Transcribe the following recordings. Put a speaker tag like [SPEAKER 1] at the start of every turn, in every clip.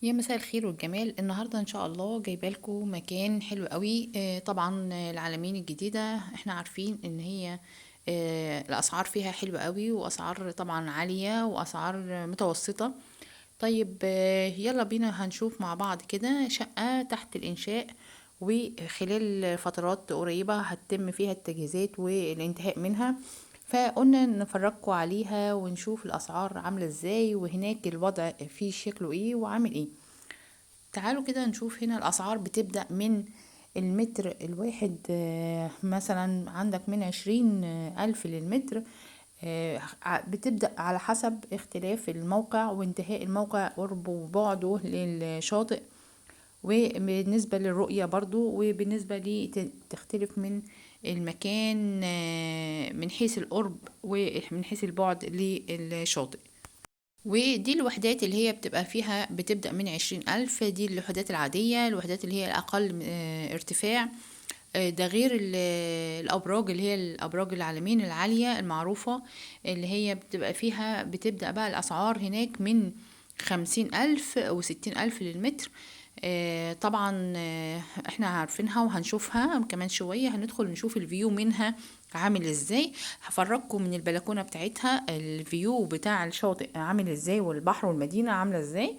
[SPEAKER 1] يا مساء الخير والجمال. النهارده ان شاء الله جايبه لكم مكان حلو قوي. طبعا العلمين الجديده احنا عارفين ان هي الاسعار فيها حلوه قوي، واسعار طبعا عاليه واسعار متوسطه. طيب، يلا بينا هنشوف مع بعض كده شقه تحت الانشاء، وخلال فترات قريبه هتتم فيها التجهيزات والانتهاء منها. فقلنا نفرجكم عليها ونشوف الاسعار عامله ازاي، وهناك الوضع فيه شكله ايه وعامل ايه. تعالوا كده نشوف. هنا الأسعار بتبدأ من المتر الواحد، مثلا عندك من 20 ألف للمتر. بتبدأ على حسب اختلاف الموقع وانتهاء الموقع قربه وبعده للشاطئ، وبالنسبة للرؤية برضو، وبالنسبة لي تختلف من المكان، من حيث القرب ومن حيث البعد للشاطئ. ودي الوحدات اللي هي بتبقى فيها بتبدأ من 20 ألف. دي الوحدات العادية، الوحدات اللي هي الأقل ارتفاع. ده غير الأبراج اللي هي الأبراج العالمين العالية المعروفة، اللي هي بتبقى فيها بتبدأ بقى الأسعار هناك من 50 ألف و60 ألف للمتر. طبعا احنا عارفينها وهنشوفها كمان شوية. هندخل نشوف الفيو منها عامل ازاي. هفرجكم من البلكونة بتاعتها الفيو بتاع الشاطئ عامل ازاي، والبحر والمدينة عاملة ازاي.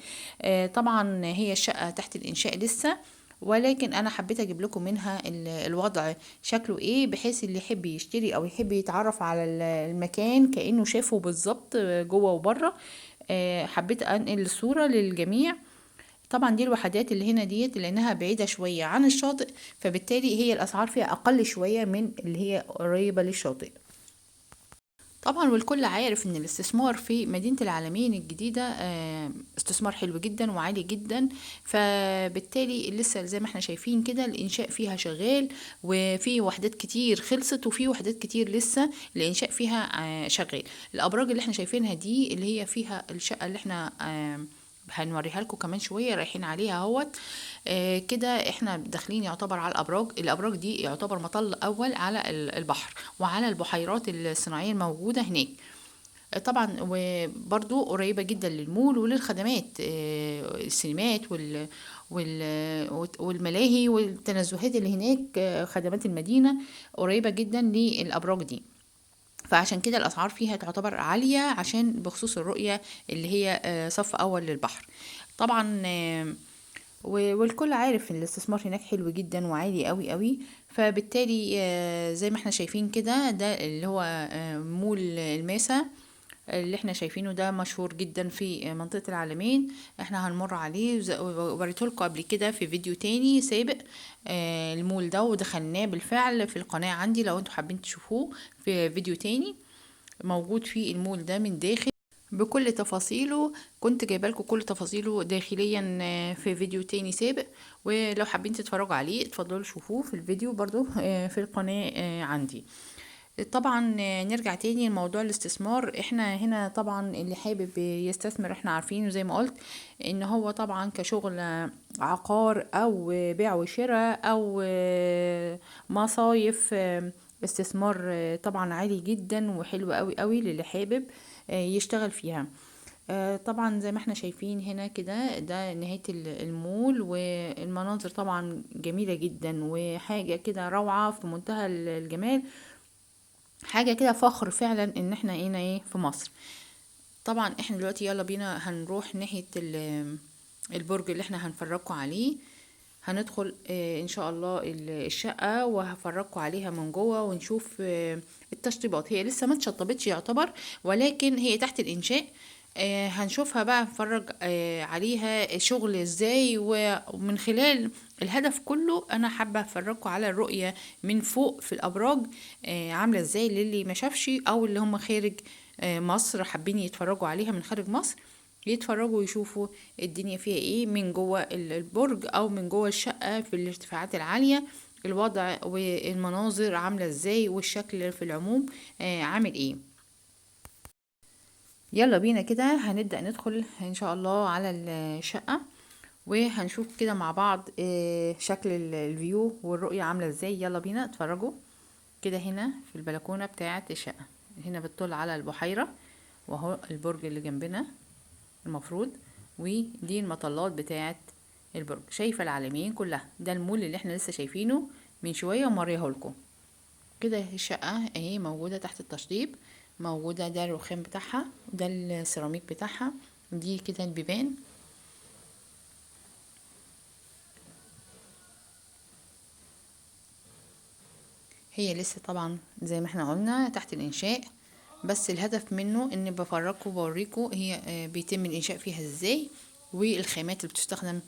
[SPEAKER 1] طبعا هي الشقة تحت الإنشاء لسه، ولكن انا حبيت اجيب لكم منها الوضع شكله ايه، بحيث اللي يحب يشتري او يحب يتعرف على المكان كأنه شافه بالظبط جوه وبره. حبيت انقل الصورة للجميع. طبعا دي الوحدات اللي هنا ديت لانها بعيدة شوية عن الشاطئ، فبالتالي هي الاسعار فيها اقل شوية من اللي هي قريبة للشاطئ. طبعا والكل عارف ان الاستثمار في مدينة العالمين الجديدة استثمار حلو جدا وعالي جدا. فبالتالي لسه زي ما احنا شايفين كده الانشاء فيها شغال، وفي وحدات كتير خلصت وفي وحدات كتير لسه الانشاء فيها شغال. الابراج اللي احنا شايفينها دي اللي هي فيها الشقة اللي احنا هنوريها لكم كمان شويه رايحين عليها اهوت. كده احنا داخلين يعتبر على الابراج دي يعتبر مطل اول على البحر وعلى البحيرات الصناعيه الموجوده هناك. طبعا وبرضو قريبه جدا للمول وللخدمات، السينمات والملاهي والتنزهات اللي هناك. خدمات المدينه قريبه جدا للابراج دي. فعشان كده الأسعار فيها تعتبر عالية عشان بخصوص الرؤية اللي هي صف أول للبحر. طبعا والكل عارف ان الاستثمار هناك حلو جدا وعالي قوي قوي. فبالتالي زي ما احنا شايفين كده ده اللي هو مول الماسا اللي احنا شايفينه ده مشهور جدا في منطقة العالمين. احنا هنمر عليه ووريته لكم قبل كده في فيديو تاني سابق. المول ده ودخلناه بالفعل في القناة عندي لو انتوا حابين تشوفوه في فيديو تاني. موجود فيه المول ده من داخل بكل تفاصيله. كنت جايبه لكم كل تفاصيله داخليا في فيديو تاني سابق، ولو حابين تتفرجوا عليه اتفضلوا شوفوه في الفيديو برضو في القناة عندي. طبعا نرجع تاني لموضوع الاستثمار. احنا هنا طبعا اللي حابب يستثمر احنا عارفين زي ما قلت ان هو طبعا كشغل عقار او بيع وشراء او مصايف. استثمار طبعا عالي جدا وحلو قوي قوي للي حابب يشتغل فيها. طبعا زي ما احنا شايفين هنا كده ده نهاية المول، والمناظر طبعا جميلة جدا وحاجة كده روعة في منتهى الجمال. حاجة كده فخر فعلا ان احنا هنا ايه في مصر. طبعا احنا دلوقتي يلا بينا هنروح ناحية البرج اللي احنا هنفرجكم عليه. هندخل ان شاء الله الشقة وهفرجكم عليها من جوه ونشوف التشطيبات. هي لسه ما اتشطبتش يعتبر، ولكن هي تحت الانشاء. هنشوفها بقى نفرج عليها شغل ازاي، ومن خلال الهدف كله انا حابة افرجكم على الرؤية من فوق في الابراج عاملة ازاي للي ما شافش او اللي هم خارج مصر حابين يتفرجوا عليها من خارج مصر. يتفرجوا ويشوفوا الدنيا فيها ايه من جوه البرج او من جوه الشقة في الارتفاعات العالية. الوضع والمناظر عاملة ازاي والشكل في العموم عامل ايه. يلا بينا كده هنبدأ ندخل ان شاء الله على الشقة، وهنشوف كده مع بعض شكل الفيو والرؤية عاملة ازاي. يلا بينا اتفرجوا كده هنا في البلكونة بتاعة الشقة. هنا بتطل على البحيرة، وهو البرج اللي جنبنا المفروض. ودي المطلات بتاعه البرج. شايفه العلمين كلها، ده المول اللي احنا لسه شايفينه من شويه وموريه لكم. كده الشقه اهي موجوده تحت التشطيب، موجوده ده الرخام بتاعها وده السيراميك بتاعها، دي كده البيبان. هي لسه طبعا زي ما احنا قلنا تحت الانشاء، بس الهدف منه ان بفرجكم وبوريكم هي بيتم الانشاء فيها ازاي، والخامات اللي بتستخدم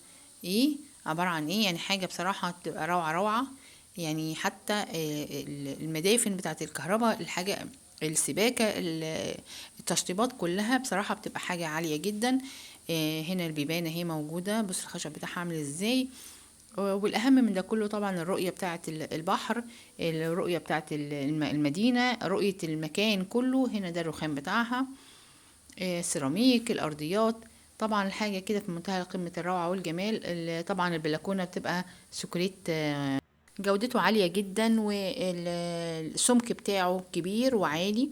[SPEAKER 1] ايه، عبارة عن ايه. يعني حاجة بصراحة تبقى روعة روعة. يعني حتى المدافن بتاعة الكهرباء، الحاجة السباكة التشطيبات كلها بصراحة بتبقى حاجة عالية جدا. هنا البيبانة هي موجودة، بص الخشب بتاعها عامل ازاي. والأهم من ده كله طبعا الرؤية بتاعة البحر، الرؤية بتاعة المدينة، رؤية المكان كله. هنا ده الرخام بتاعها، السيراميك، الأرضيات. طبعا الحاجة كده في منتهى قمة الروعة والجمال. طبعا البلكونة بتبقى سكريت، جودته عالية جدا، والسمك بتاعه كبير وعالي.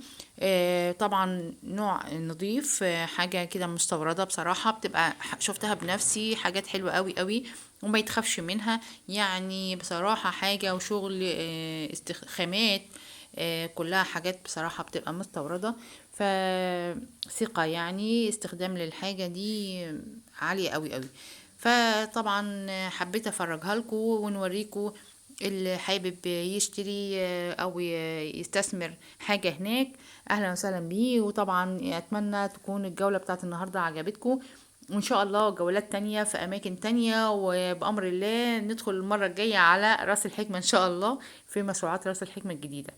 [SPEAKER 1] طبعا نوع نظيف، حاجة كده مستوردة بصراحة، بتبقى شفتها بنفسي، حاجات حلوة قوي قوي وما يتخافش منها. يعني بصراحة حاجة وشغل، خامات، كلها حاجات بصراحة بتبقى مستوردة. فثقة يعني استخدام للحاجة دي عالية قوي قوي. فطبعا حبيت افرجها لكم ونوريكم اللي حابب يشتري او يستثمر حاجة هناك، اهلا وسهلا بيه. وطبعا اتمنى تكون الجولة بتاعت النهاردة عجبتكم، وان شاء الله جولات تانية في اماكن تانية، وبامر الله ندخل المرة الجاية على راس الحكمة ان شاء الله في مشروعات راس الحكمة الجديدة.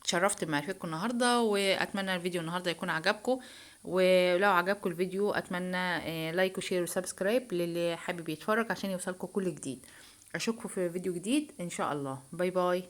[SPEAKER 1] اتشرفت بمعرفتكم النهارده، واتمنى الفيديو النهارده يكون عجبكم. ولو عجبكم الفيديو اتمنى لايك وشير وسبسكرايب للي حابب يتفرج عشان يوصلكم كل جديد. اشوفكم في فيديو جديد ان شاء الله. باي باي.